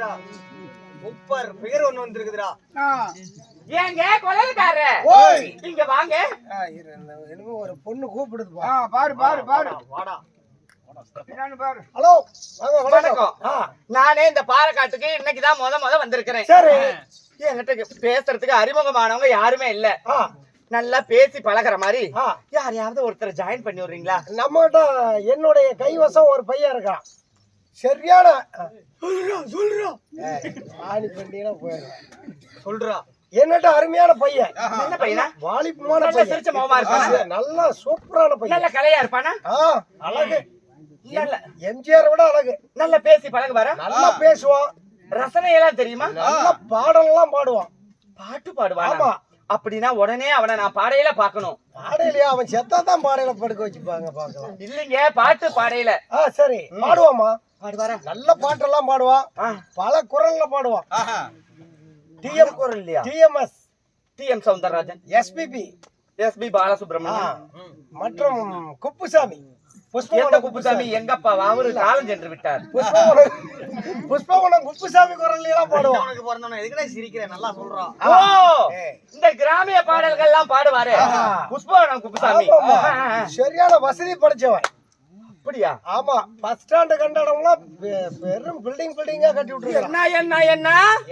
வந்திருக்குதுடா. Super பேர் ஒண்ணு வந்திருக்குதுடா. ஏங்க கொலைக்காரே இங்க வாங்க. என்னமோ ஒரு பொண்ணு கூப்பிடுது. பாரு பாரு பாரு வாடா. பாரு. ஹலோ வணக்கம். நானே இந்த பாறைக்காட்டுக்கு இன்னைக்குதான் முத வந்திருக்கிறேன். சரி. என்கிட்ட பேசுறதுக்கு அறிமுகமானவங்க யாருமே இல்ல. நல்லா பேசி பழகுற மாதிரி யாரையாவது ஒருத்தர் ஜாயின் பண்ணி விடுறீங்களா? நம்மகிட்ட என்னுடைய கைவசம் ஒரு பையன் இருக்கான். சரியான சொல்றா. என்னட்ட அருமையான பையன். என்ன பையனா? வாலிபமான நல்ல பையன். சிரிச்ச முகமா இருப்பானா? நல்ல சூப்பரான பையன். நல்ல கலையா இருப்பானா? அழகு. நல்ல எம்ஜிஆர் விட அழகு. நல்ல பேசி பழகுவாரா? நல்லா பேசுவான். ரசனை எல்லாம் தெரியுமா? நல்ல பாடலாம் பாடுவான். பாட்டு பாடுவானா? ஆமா. அப்படின்னா உடனே அவனை நான் பாடையில பாக்கணும். பாடையிலையா? அவன் செத்தாதான் பாடையில படுக்க வச்சுப்பாங்க, பாக்கலாம். இல்லைங்க, பாட்டு பாடையில. சரி, பாடுவாமா? பாடுவாரா? நல்ல பாட்டெல்லாம் பாடுவான். பல குரல்ல பாடுவான். டிஎம் குரல் இல்லையா? TMS, TM Soundararajan, SPB, SP Balasubramaniam மற்றும் குப்புசாமி. எந்த குப்புசாமி? எங்கப்பா அவரு காலம் சென்று விட்டார். புஷ்பவனம் குப்புசாமி குரல் எல்லாம் பாடுவான். உனக்கு பிறந்தவன எதுக்குடா சிரிக்கிறேன்? நல்லா சொல்றான். ஓ, இந்த கிராமிய பாடல்கள் எல்லாம் பாடுவாரு புஷ்பவனம் குப்புசாமி. சரியான வசதி படைச்சவன். அப்படியா? ஆமா. பஸ் ஸ்டாண்ட் கண்டடம்லாம் பெரும் பில்டிங்கா கட்டி விட்டுருக்கான்.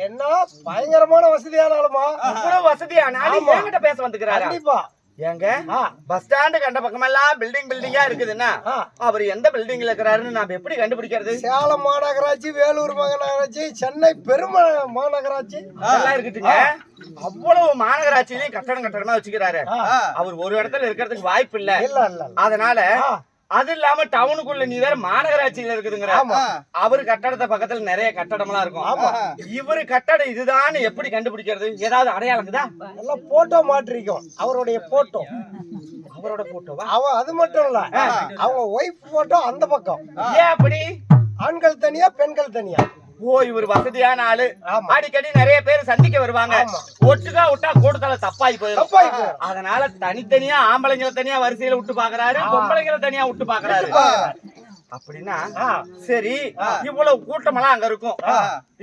என்ன பயங்கரமான வசதியான ஆளுமா. இவ்வளவு வசதியான ஆளு என்கிட்ட பேச வந்துக்கிறாரு. கண்டிப்பா. ஏங்க பஸ் ஸ்டாண்டு கண்ட பக்கமெல்லாம் பில்டிங்கா இருக்குதுன்னா அவர் எந்த பில்டிங்ல இருக்கிறாருன்னு நாம எப்படி கண்டுபிடிக்கிறது? சேலம் மாநகராட்சி, வேலூர் மாநகராட்சி, சென்னை மாநகராட்சி எல்லாம் இருக்குதுங்க. அவ்வளவு மாநகராட்சியிலையும் கட்டடமா வச்சுக்கிறாரு. அவர் ஒரு இடத்துல இருக்கிறதுக்கு வாய்ப்பு இல்ல. அதனால அது இல்லாம டவுனுக்குள்ள நீ வேற மாநகராட்சியில இருக்குதுங்கிற. அவரு கட்டடத்தை பக்கத்துல நிறைய கட்டடம்லாம் இருக்கும். இவரு கட்டடம் இதுதான் எப்படி கண்டுபிடிக்கிறது? ஏதாவது அடையாளம் தான்? எல்லாம் போட்டோ மாட்டிருக்கோம். அவருடைய போட்டோ. அவரோட போட்டோவா? அவன் அது மட்டும் இல்ல, அவங்க ஒய்ஃப் போட்டோ அந்த பக்கம். ஏன் அப்படி? ஆண்கள் தனியா, பெண்கள் தனியா. ஓ, இவர் வசதியான ஆளு. அடிக்கடி நிறைய பேர் சந்திக்க வருவாங்க. ஒட்டுக்கா விட்டா கூட்டத்தால தப்பாய் போயிடும். அதனால தனித்தனியா ஆம்பளைங்களை தனியா வரிசையில விட்டு பாக்குறாரு, பொம்பளைங்களை தனியா விட்டு பாக்குறாரு. அப்படின்னா சரி, இவ்வளவு கூட்டமெல்லாம் அங்க இருக்கும்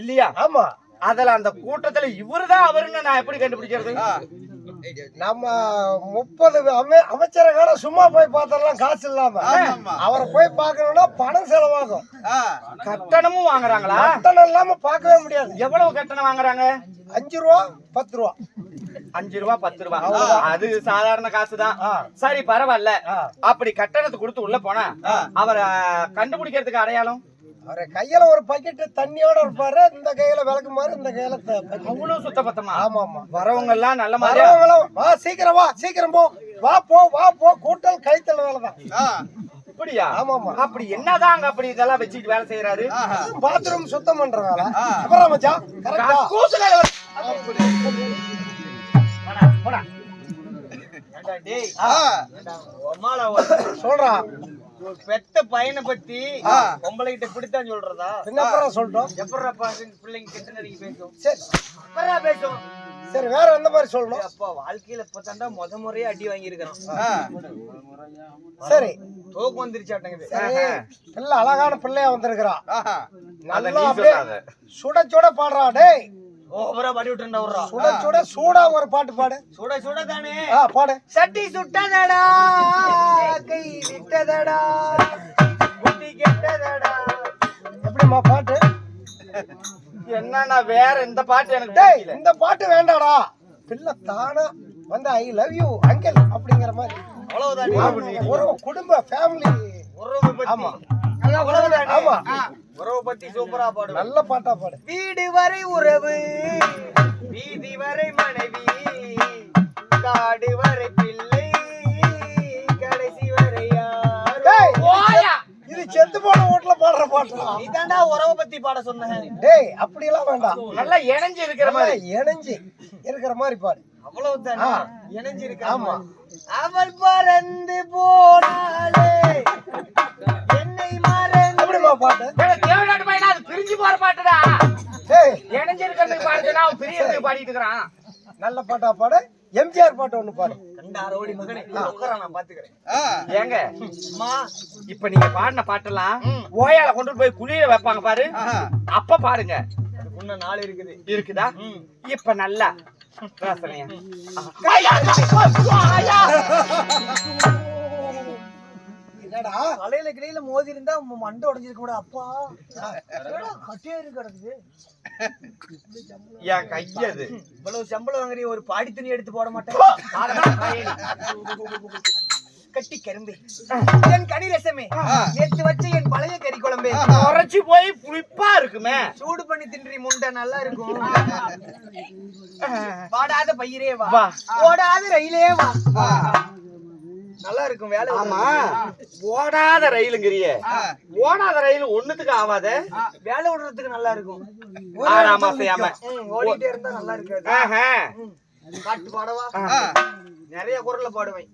இல்லையா? ஆமா. அதுல அந்த கூட்டத்துல இவருதான் அவருன்னு நான் எப்படி கண்டுபிடிக்கிறது? நம்ம 30 அமைச்சரகார சும்மா போய் பார்த்தலாம், காசு இல்லாம. அவரை போய் பார்க்கணும்னா பணம் செலவாகும். கட்டணமும் வாங்குறாங்களா? கட்டணம் இல்லாம பார்க்கவே முடியாது. எவ்வளவு கட்டணம் வாங்குறாங்க? 5 ரூபா 10 ரூபா. 5 ரூபா 10 ரூபா, அது சாதாரண காசுதான். சரி, பரவாயில்ல. அப்படி கட்டணத்தை கொடுத்து உள்ள போனா அவரை கண்டுபிடிக்கிறதுக்கு அடையாளம்? அவரை கையில ஒரு பக்கெட் தண்ணியோட இருப்பாரு. இந்த கையில விளக்குமாறு, இந்த கையில அவ்வளவு சுத்த பத்தமா? ஆமா ஆமா. வரவங்க எல்லாம் நல்ல மாதிரி. வா சீக்கிரம் வா, சீக்கிரம் போ, வா போ. கூட்டல் கழித்தல் வேலைதான். அப்படியா? ஆமாமா. அப்படி என்னதான் அங்க அப்படி இதெல்லாம் வச்சுட்டு வேலை செய்யறாரு? பாத்ரூம் சுத்தம் பண்ற வேலை. அப்புறம் மச்சான் சொல்றான். பெத்த பையனை பத்தி பொம்பளை கிட்ட இப்படித்தான் சொல்றதா? என்ன சொல்றோம்? எப்படா பிள்ளைங்க கிட்ட நெருங்கி பேசும்? சரி, எப்படா பேசும்? சரி, வேற எந்த மாதிரி சொல்லணும்? அப்பா வாழ்க்கையில இப்பதாண்டா முறையா அடி வாங்கி இருக்கிறோம். சரி, தோக்கு வந்துருச்சாட்டங்குது. சரி, பிள்ளை அழகான பிள்ளையா வந்திருக்கிறா. நல்லா அப்படியே சுட சுட பாடுறா. டேய், ஓவரா பாடி விட்டுண்டா விடுறா. சுட சுட சூடா ஒரு பாட்டு பாடு. சுட சுட தானே பாடு. சட்டி சுட்டதடா, கை விட்டதடா, புத்தி கெட்டதடா. எப்படிமா பாட்டு? என்னன்னா வேற இந்த பாட்டு எனக்கு டேய், இந்த பாட்டு வேண்டாடா. பிள்ளை தானா வந்து ஐ லவ் யூ அங்கிள் அப்படிங்கிற மாதிரி. அவ்வளவுதான். ஒரு குடும்ப ஃபேமிலி உறவு பத்தி. ஆமா. ஆமா, உறவு பத்தி சூப்பரா பாடு. நல்ல பாட்டா பாடு. வீடு வரை உறவு, வீதி வரை மனைவி, காடு வரை பிள்ளை, கடைசி வரை யார். இது செத்து போன வீட்டுல பாடுற பாட்டு. இதாண்டா உறவை பத்தி பாட சொன்ன. டேய், அப்படி எல்லாம் வேண்டாம். நல்லா இணைஞ்சு இருக்கிற மாதிரி. இணைஞ்சு இருக்கிற மாதிரி பாடு. அவ்வளவுதானே இணைஞ்சு இருக்கு. ஆமா. அவள் பறந்து போனாலே என்னை மறந்து. எப்படிமா பாட்டு? தேவநாட்டு பையனா அது பிரிஞ்சு போற பாட்டுடா. டேய், இணைஞ்சு இருக்கிறதுக்கு பாடுதுன்னா அவன் பிரியறதுக்கு பாடிட்டு இருக்கிறான். நல்ல பாட்டா பாடு. எம்ஜிஆர் பாட்டு ஒண்ணு பாடு. கண்டாரோடி மகனே உட்கார, நான் பாத்துக்கிறேன். ஏங்க இப்ப நீங்க பாடின பாட்டெல்லாம் ஓயால கொண்டு போய் குளிர வைப்பாங்க பாரு, அப்ப பாடுங்க. இன்னும் நாள் இருக்குது. இருக்குதா? இப்ப நல்லா பேசுறேன். என்னடா தலையில கிளையில மோதி இருந்தா மண்டை உடைஞ்சிருக்க கூட. அப்பா கட்டியா இருக்கிறது. என் கையது இவ்வளவு சம்பளம் வாங்குறீ, ஒரு பாடி துணி எடுத்து போட மாட்டேன். கட்டி கரும்பே, என் கனி ரசமே, நேத்து வச்ச என் பழைய கறி குழம்பே, உரைச்சு போய் புளிப்பா இருக்குமே, சூடு பண்ணி தின்றி முண்டை நல்லா இருக்கும். வாடாத பயிரே வா, ஓடாத ரயிலே வா, நல்லா இருக்கும் வேலை. ஆமா, ஓடாத ரயிலுங்கிறிய, ஓடாத ரயில் ஒண்ணுத்துக்கு ஆவாத, வேலை விடுறதுக்கு நல்லா இருக்கும். ஆறாமா செய்யாம ஓடிட்டே இருந்தா நல்லா இருக்காது. பாட்டு பாடவா? நிறைய குரல்ல பாடுவேன்.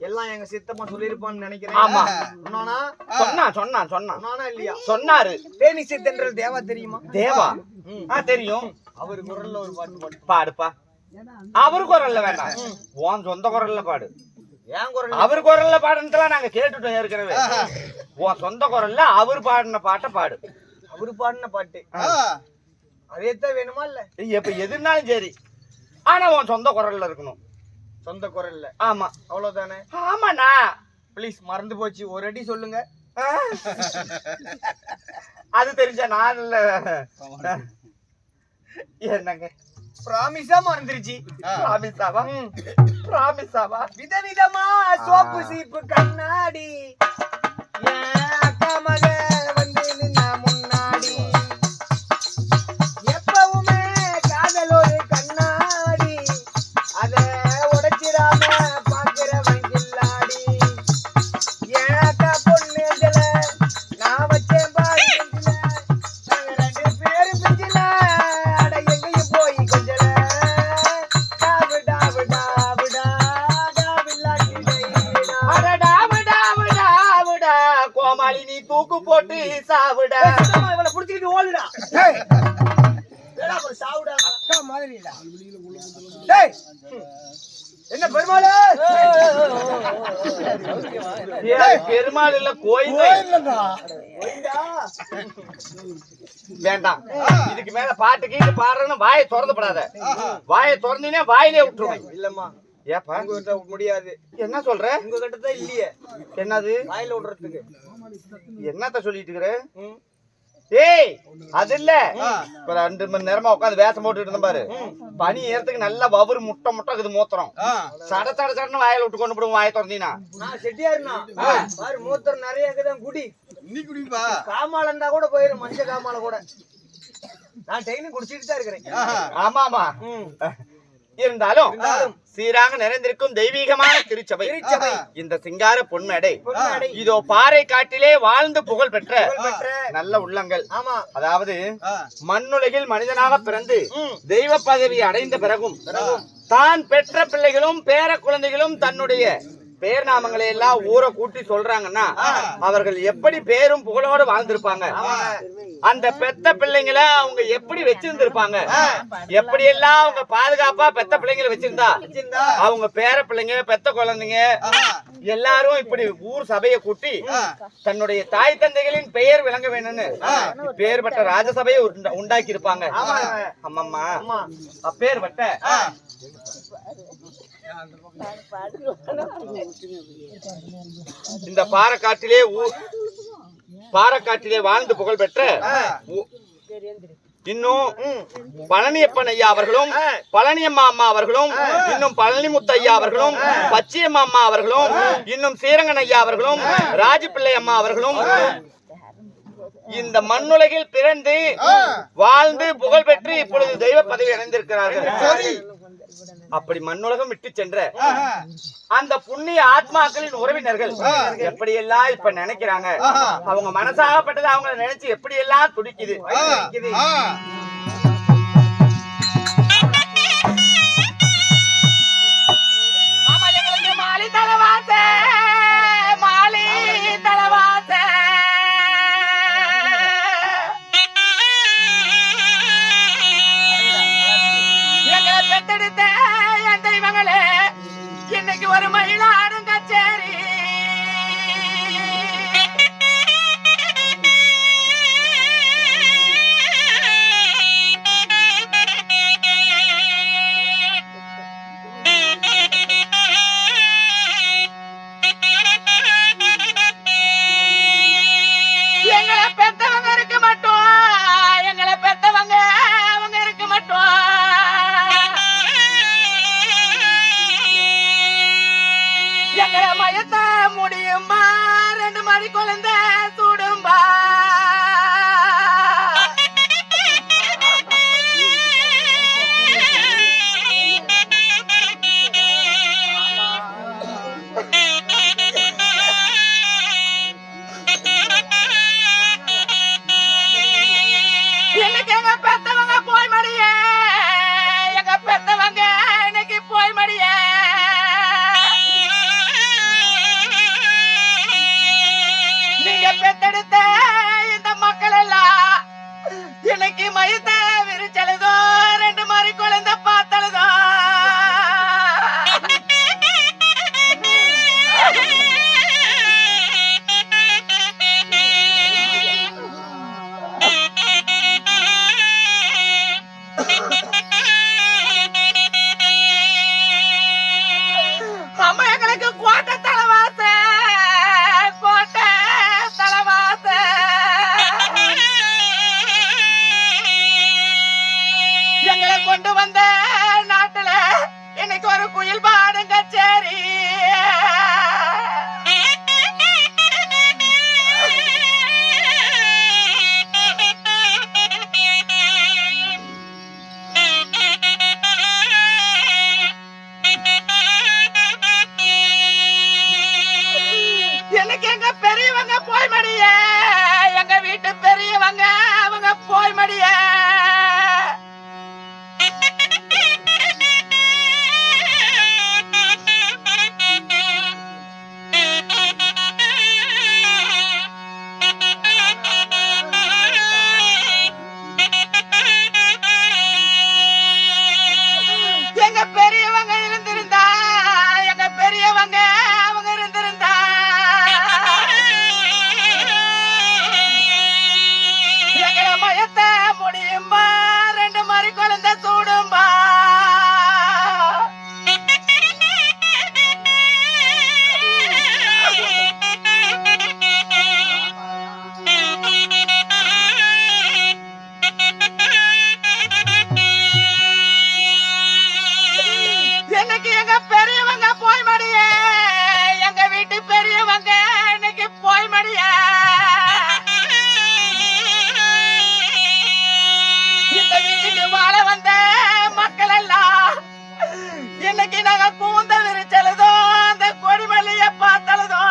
எல்லாம் எங்க சித்தப்பா சொல்லிருப்பான்னு நினைக்கிறேன். ஆமா, சொன்னானா இல்லையா? சொன்னாரு. தேனி சித்தன்றல் தேவா தெரியுமா? தேவா தெரியும். அவர் குரல்ல ஒரு பாட்டு பாடுப்பா. அவரு குரல்ல வேண்டாம், உன் சொந்த குரல்ல பாடு. ஏன் குரல்? அவர் குரல்ல பாடுனதெல்லாம் நாங்க கேட்டுட்டோம் ஏற்கனவே. உன் சொந்த குரல்ல அவர் பாடின பாட்டை பாடு. அவரு பாடின பாட்டு அதேத்தான் வேணுமா? இல்ல எப்ப எதுனாலும் சரி, ஆனா உன் சொந்த குரல்ல இருக்கணும். சொந்த குரல்ல? ஆமா, அவ்வளவுதானே. ஆமாண்ணா. ப்ளீஸ், மறந்து போச்சு, ஒரு அடி சொல்லுங்க. அது தெரிஞ்ச நான் இல்ல. என்னங்க பிராமிஸா மறந்துருச்சு? பிராமிஸாவா? விதவிதமா சோப்பு சீப்பு கண்ணாடி என் அக்கா மக வந்து நின்ன முன்னாடி, எப்பவுமே காதல் ஒரு கண்ணாடி, அத உடைச்சிடாம பாக்குறவன் கில்லாடி. என் அக்கா பொண்ணு நான் வச்சேன் பாரு, நாங்க 2 பேரும் பிஞ்சில, அட எங்கேயும் போய் கொஞ்சல டாவு டாவு டாவுடா டாவில்லாட்டி கோமாளி நீ தூக்கு போட்டு சாவுட. இவளை புடிச்சுக்கிட்டு ஓடுடா. சாவுடா அக்கா மாதிரிடா. என்ன பெருமாளே? பெருமாள் இல்ல, கோயில். வேண்டாம், இதுக்கு மேல பாட்டு கீட்டு பாடுறேன்னு வாயை திறந்துப்படாத. வாயை திறந்தீங்கன்னா வாயிலே விட்டுருவேன். இல்லம்மா, ஏப்பா உங்ககிட்ட முடியாது. என்ன சொல்ற? உங்ககிட்ட தான் இல்லையே என்னது வாயில விடுறதுக்கு. என்னத்த சொல்லிட்டு இருக்கிற? ஏய், அது இல்ல. இப்ப 2 மணி நேரமா உட்காந்து வேஷம் போட்டு இருந்தேன் பாரு. பனி ஏறதுக்கு நல்லா வவுறு முட்டை இருக்குது மூத்திரம். சட சட சடன்னு வாயில விட்டு கொண்டு போடுவோம் வாயை திறந்தீங்கன்னா. நான் செட்டியாருனா பாரு, மூத்திரம் நிறைய இருக்குதான். குடி, நீ குடிப்பா. காமால இருந்தா கூட போயிடும், மஞ்ச காமால கூட. நான் டெய்லியும் குடிச்சிட்டு தான் இருக்கிறேன். ஆமா ஆமா, இருந்தாலும் சீராக நிறைந்திருக்கும் தெய்வீகமான திருச்சபை இந்த சிங்கார பொன்மேடை. இதோ பாறை காட்டிலே வாழ்ந்து புகழ் பெற்ற நல்ல உள்ளங்கள். அதாவது மண்ணுலகில் மனிதனாக பிறந்து தெய்வ பதவி அடைந்த பிறகும் தான் பெற்ற பிள்ளைகளும் பேர குழந்தைகளும் தன்னுடைய பேர் நாமங்களை எல்லாம் ஊரை கூட்டி சொல்றாங்கன்னா அவர்கள் எப்படி பேரும் புகழோடு வாழ்ந்திருப்பாங்க. அந்த பெத்த பிள்ளைங்களை அவங்க எப்படி வச்சிருந்திருப்பாங்க, எப்படி எல்லாம் அவங்க பாதுகாப்பா பெத்த பிள்ளைங்களை வச்சிருந்தா அவங்க பேர பிள்ளைங்க பெத்த குழந்தைங்க எல்லாரும் இப்படி ஊர் சபையை கூட்டி தன்னுடைய தாய் தந்தைகளின் பெயர் விளங்க வேணும்னு பேர்பட்ட ராஜசபையை உண்டாக்கி இருப்பாங்க. அம்மம்மா, அப்பேர்பட்ட இந்த பாறைக்காட்டிலே வாழ்ந்து புகழ் பெற்ற இன்னும் பழனியப்பன் ஐயா அவர்களும் பழனியம்மா அம்மா அவர்களும் இன்னும் பழனிமுத்து ஐயா அவர்களும் பச்சையம்மா அம்மா அவர்களும் இன்னும் சீரங்கன் ஐயா அவர்களும் ராஜபிள்ளை அம்மா அவர்களும் இந்த மண்ணுலகில் பிறந்து வாழ்ந்து புகழ் பெற்று இப்பொழுது தெய்வ பதவி அடைந்திருக்கிறார்கள். அப்படி மண்ணுலகம் விட்டு சென்ற அந்த புண்ணிய ஆத்மாக்களின் உறவினர்கள் எப்படி எல்லாம் இப்ப நினைக்கிறாங்க, அவங்க மனசாகப்பட்டது அவங்களை நினைச்சு எப்படி எல்லாம் துடிக்குது. மாலி தலவாச மாலி தலவாச எங்களை பெத்தெடுத்த என் தெய்வங்களே, இன்னைக்கு ஒரு மயிலாடும் கச்சேரி. மறி குழந்தை சூடும்பா இன்னைக்கு எங்க பெத்தவங்க போய் மடியே எங்க பெத்தவங்க இன்னைக்கு போய் மடியே நீங்க பெத்தெடுத்த இந்த மக்கள் எல்லாம் இன்னைக்கு மயத்த விரிச்சலுதோ ரெண்டு மாதிரி குழந்தை பார்த்தழுதோ அம்மா எங்களுக்கு கோட்டை தலைவாச கோட்டை தலைவாச எங்களை கொண்டு வந்த நாட்டுல இன்னைக்கு ஒரு குயில் பாடும் கச்சேரி எனக்கு எங்க பெரியவங்க போய் மடிய எங்க வீட்டு பெரியவங்க அவங்க போய் மடிய எங்க பெரியவங்க இருந்திருந்தா எங்க பெரியவங்க அவங்க இருந்திருந்தா எங்களை மயத்த முடியும்பா ரெண்டு மாதிரி குழந்தை சூடும்பா இன்னைக்கு எங்க பெரியவங்க போய் மடிய எங்க வீட்டு பெரியவங்க இன்னைக்கு போய் மடிய இந்த வீட்டுக்கு வாழ வந்த மக்கள் எல்லாம் இன்னைக்கு நாங்க கூந்த விரிச்சலுதோ அந்த கொடிமல்லிய பார்த்தழுதோ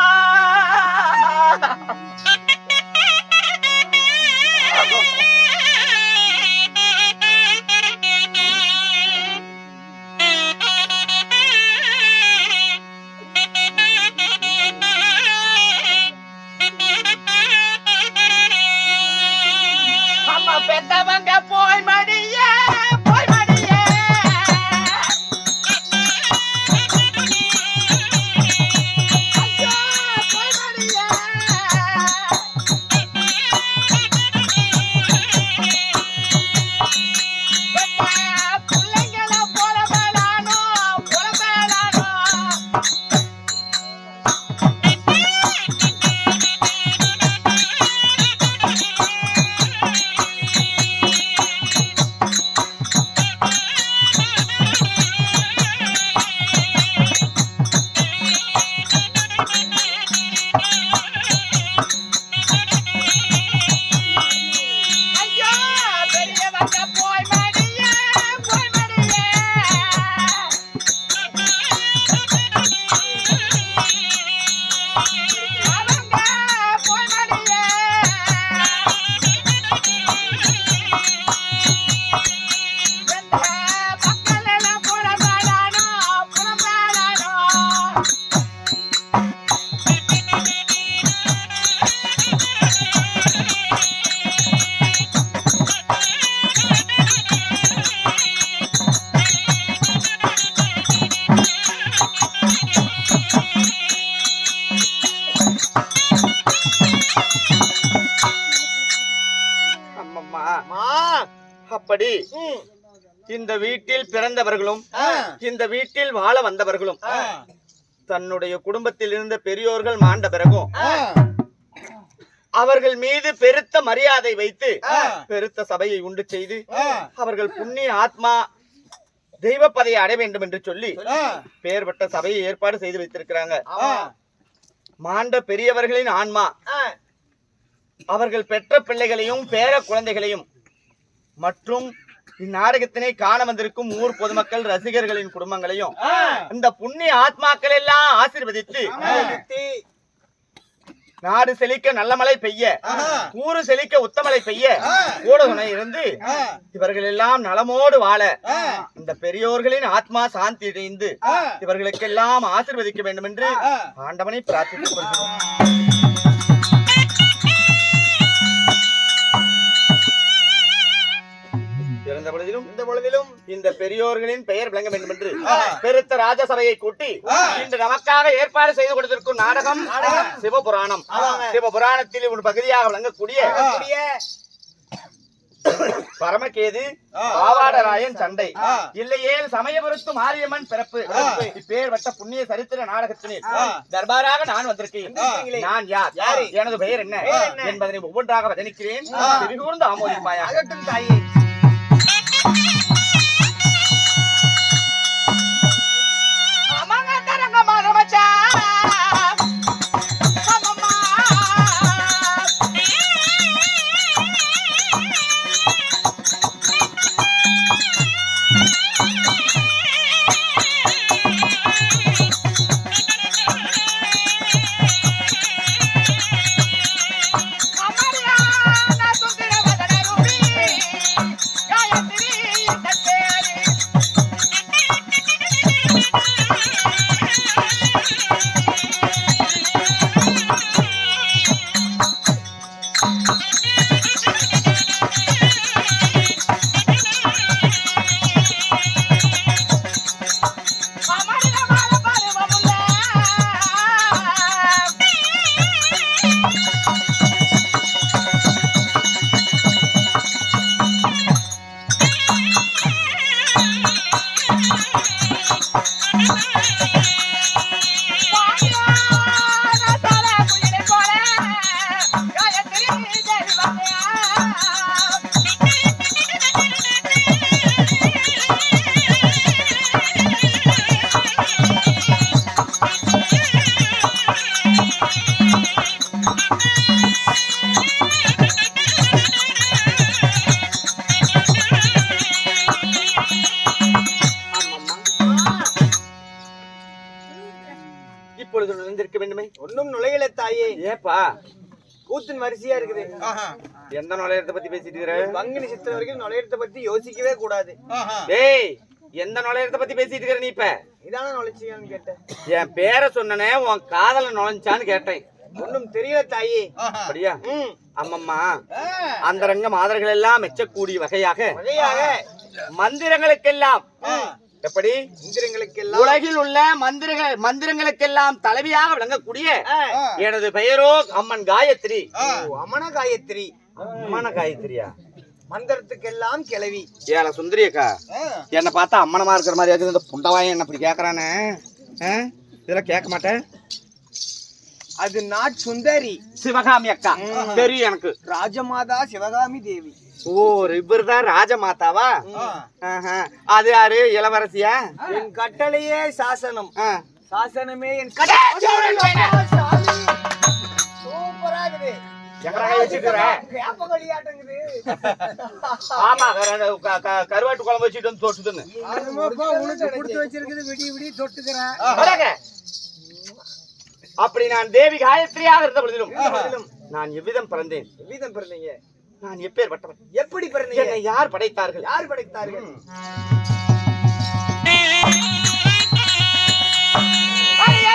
அம்மா பெத்தவங்க போய் மடிய போய் மடிய ஐயோ போய் மடிய பிள்ளைங்கள போல வேளானோ போல வேளானோ ஐயோ பெரியவங்க போய் மடிய போய் மடிய அவங்க போய் மடிய மக்கள் எல்லாம் புலம்பலானோ புலம்பலானோ அம்மம்மா அப்படி இந்த வீட்டில் பிறந்தவர்களும் இந்த வீட்டில் வாழ வந்தவர்களும் தன்னுடைய குடும்பத்தில் இருந்த பெரியோர்கள் மாண்ட பிறகும் அவர்கள் மீது பெருத்த மரியாதை வைத்து பெருத்த சபையை உண்டு செய்து அவர்கள் புண்ணிய ஆத்மா தெய்வ பதையை அடைய வேண்டும் என்று சொல்லி பெயர் பெற்ற சபையை ஏற்பாடு செய்து வைத்திருக்கிறாங்க. மாண்ட பெரியவர்களின் ஆன்மா அவர்கள் பெற்ற பிள்ளைகளையும் பேர குழந்தைகளையும் மற்றும் இந்நாடகத்தினை காண வந்திருக்கும் ஊர் பொதுமக்கள் ரசிகர்களின் குடும்பங்களையும் இந்த புண்ணிய ஆத்மாக்கள் எல்லாம் ஆசீர்வதித்து நாடு செழிக்க நல்ல மழை பெய்ய ஊரு செழிக்க உத்தமலை பெய்ய கூட துணை இருந்து இவர்கள் எல்லாம் நலமோடு வாழ இந்த பெரியோர்களின் ஆத்மா சாந்தி அடைந்து இவர்களுக்கெல்லாம் ஆசீர்வதிக்க வேண்டும் என்று ஆண்டவனை பிரார்த்தித்துக் கொள்கிறோம். இந்த பொழுதிலும் இந்த பெரியோர்களின் பெயர் விளங்க வேண்டும் என்று பெருத்த ராஜசபையை கூட்டி இன்று நமக்காக ஏற்பாடு செய்து கொடுத்திருக்கும் நாடகம் சிவபுராணம். சிவபுராணத்தில் ஒரு பகுதியாக விளங்கக்கூடிய பரமகேது பாவாடராயன் சண்டை இல்லையேல் சமயபுரத்து மாரியம்மன் பிறப்பு இப்பேர் வட்ட புண்ணிய சரித்திர நாடகத்தினை தர்பாராக நான் வந்திருக்கேன். நான் யார், எனது பெயர் என்ன என்பதனை ஒவ்வொன்றாக வதனிக்கிறேன். கூர்ந்து ஆமோதிப்பாயாக. தாயே இப்பொழுது நுழைந்திருக்க வேண்டுமே. ஒன்னும் நுழையல தாயே. ஏப்பா கூத்தின் வரிசையா இருக்குது. எந்த நுழையத்தை பத்தி பேசிட்டு இருக்கிற? பங்குனி சித்திரை வரைக்கும் நுழையத்தை பத்தி யோசிக்கவே கூடாது. டேய், எந்த நுழையத்தை பத்தி பேசிட்டு இருக்கிற நீ? இப்ப இதான நுழைச்சியான்னு கேட்டேன். என் பேரை சொன்னனே, உன் காதல நுழைஞ்சான்னு கேட்டேன். ஒன்னும் தெரியல தாயே. அப்படியா? அம்மம்மா, அந்த ரங்க மாதர்கள் எல்லாம் மெச்சக்கூடிய வகையாக மந்திரங்களுக்கெல்லாம் எப்படி உலகில் உள்ள மந்திரங்களுக்கெல்லாம் தலைவியாக விளங்கக்கூடிய எனது பெயரோ அம்மன் காயத்ரி. அம்மன காயத்ரி. அம்மன காயத்ரியா? மந்திரத்துக்கெல்லாம் கிளவி. ஏல சுந்தரியக்கா, என்ன பார்த்தா அம்மனமா இருக்கிற மாதிரி இந்த புண்டவாயன் என்ன அப்படி கேக்குறானே? இதெல்லாம் கேட்க மாட்டேன். அது நாட் சுந்தரி சிவகாமி அக்கா தெரியும் எனக்கு. ராஜமாதா சிவகாமி தேவி. ஓ, இவர்தான் ராஜமாதாவா? அது யாரு? இளவரசியா? என் கட்டளையே சாசனம், சாசனமே என் சூப்பரா இருக்குது. ஆமா, கருவாட்டு குழம்பு வச்சுட்டு வந்து தொட்டுதுன்னு அப்படி நான் தேவி காயத்ரியாக இருந்த பொழுதிலும் நான் எவ்விதம் பிறந்தேன்? எவ்விதம் பிறந்தீங்க? நான் எப்பேற்பட்டவன்? எப்படி பிறந்தீங்க? என்னை யார் படைத்தார்கள்? யார் படைத்தார்கள்?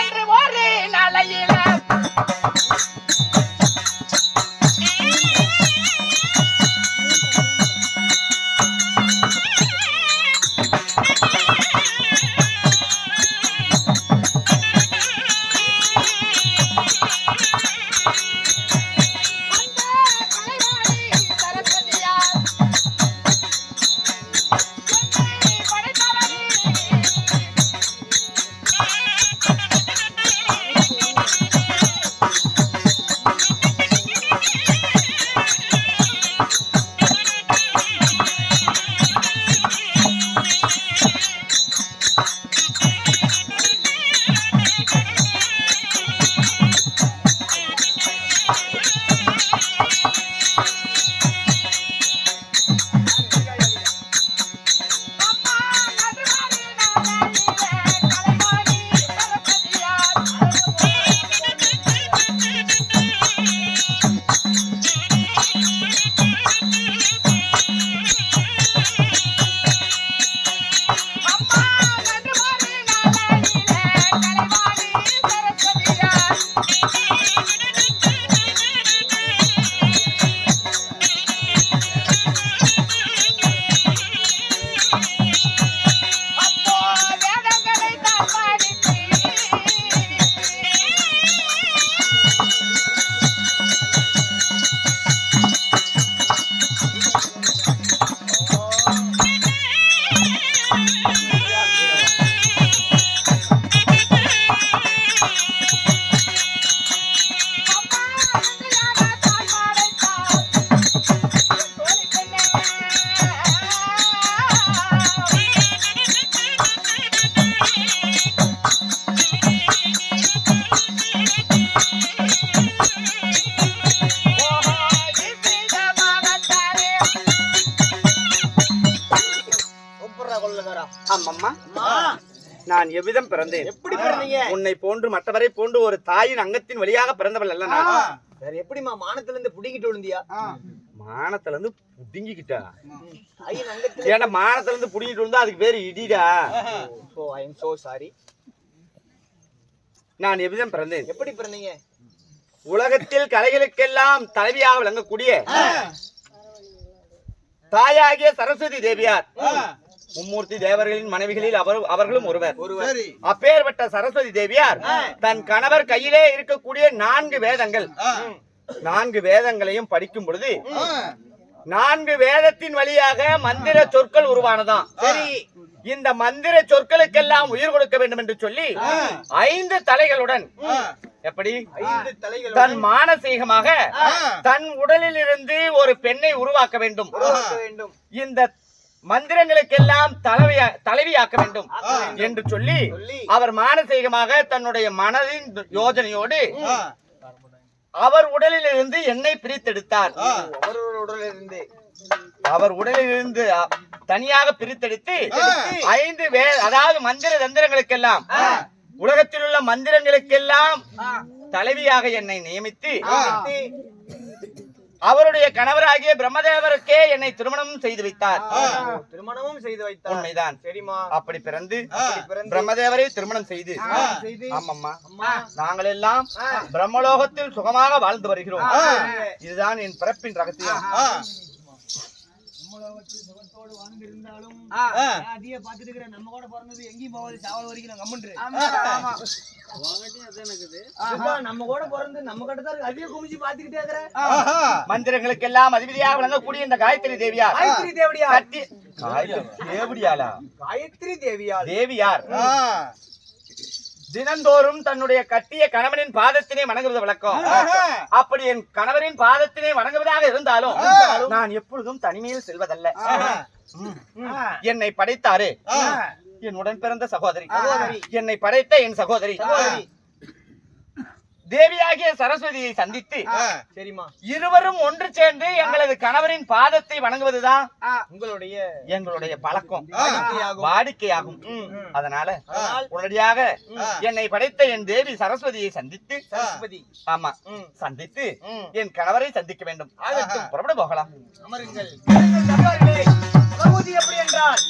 என்று ஒரு நாளையில அப்போ வேதங்களை தான் படித்து சூப்பரா கொள்ளுதாரா. ஆமாம்மா, அம்மா, நான் எவ்விதம் பிறந்தேன்? எப்படி பிறந்தீங்க? உன்னை போன்று மற்றவரை போன்று ஒரு தாயின் அங்கத்தின் வழியாக பிறந்தவள் அல்ல நான். வேற எப்படிமா மானத்துல இருந்து புடிங்கிட்டு விழுந்தியா? மானத்துல இருந்து புடுங்கிக்கிட்டா? ஐயன் அங்கத்துல. ஏன்னா மானத்துல இருந்து புடுங்கிட்டு விழுந்தா அதுக்கு பேரு இடிடா. So I am so sorry. நான் எவ்விதம் பிறந்தேன்? எப்படி பிறந்தீங்க? உலகத்தில் கலைகளுக்கெல்லாம் தலைவியாக விளங்கக்கூடிய தாயாகிய சரஸ்வதி தேவியார் மும்மூர்த்தி தேவர்களின் மனைவிகளில் அவர்களும் ஒருவர். அப்பேற்பட்ட சரஸ்வதி தேவியார் தன் கணவர் கையிலே இருக்கக்கூடிய 4 வேதங்கள், 4 வேதங்களையும் படிக்கும் பொழுது 4 வேதத்தின் வழியாக மந்திர சொற்கள் உருவானதாம். சரி, இந்த மந்திர சொற்களுக்கெல்லாம் உயிர் கொடுக்க வேண்டும் என்று சொல்லி 5 தலைகளுடன், எப்படி 5 தலைகள் தன் மானசீகமாக தன் உடலில் இருந்து ஒரு பெண்ணை உருவாக்க வேண்டும். உருவாக்க வேண்டும். இந்த மந்திரங்களுக்கெல்லாம் தலைவியாக்க வேண்டும் என்று சொல்லி அவர் மானசீகமாக தன்னுடைய மனதின் யோஜனையோடு அவர் உடலில் இருந்து என்னை பிரித்தெடுத்தார். அவர் உடலில் இருந்து தனியாக பிரித்தெடுத்து 5 அதாவது மந்திர தந்திரங்களுக்கெல்லாம், உலகத்தில் உள்ள மந்திரங்களுக்கெல்லாம் தலைவியாக என்னை நியமித்து அவருடைய கணவராகிய பிரம்மதேவருக்கே என்னை திருமணம் செய்து வைத்தார். திருமணமும் செய்து வைத்தார். உண்மைதான். சரிமா. அப்படி பிறந்து பிரம்மதேவரை திருமணம் செய்து, ஆமாம்மா, நாங்கள் எல்லாம் பிரம்மலோகத்தில் சுகமாக வாழ்ந்து வருகிறோம். இதுதான் என் பிறப்பின் ரகசியம். சுகத்தோடு வாழ்ந்து இருந்தாலும் அதிக பாத்துட்டு இருக்கிற நம்ம கூட பிறந்தது எங்கேயும் போகாது, சாவல் வரைக்கும் நான் கம்முன்று. நம்ம கூட பிறந்து நம்ம கிட்ட தான் அதிக குமிச்சு பாத்துக்கிட்டே இருக்கிற மந்திரங்களுக்கெல்லாம் அதிபதியாக விளங்கக்கூடிய இந்த காயத்ரி தேவியார். காயத்ரி தேவடியார். காயத்ரி தேவியார் தேவியார் தினந்தோறும் தன்னுடைய கட்டிய கணவனின் பாதத்தினை வணங்குவது வழக்கம். அப்படி என் கணவரின் பாதத்தினை வணங்குவதாக இருந்தாலும் நான் எப்பொழுதும் தனிமையில் செல்வதல்ல. என்னை படைத்தாரு என் உடன் பிறந்த சகோதரி, என்னை படைத்த என் சகோதரி தேவியாகிய சரஸ்வதியை சந்தித்து, சரிமா, இருவரும் ஒன்று சேர்ந்து எங்களது கணவரின் பாதத்தை வணங்குவதுதான் எங்களுடைய பழக்கம், வாடிக்கையாகும். அதனால உடனடியாக என்னை படைத்த என் தேவி சரஸ்வதியை சந்தித்து, ஆமா, சந்தித்து என் கணவரை சந்திக்க வேண்டும். புறப்பட போகலாம். அமருங்கள். எப்படி என்றால்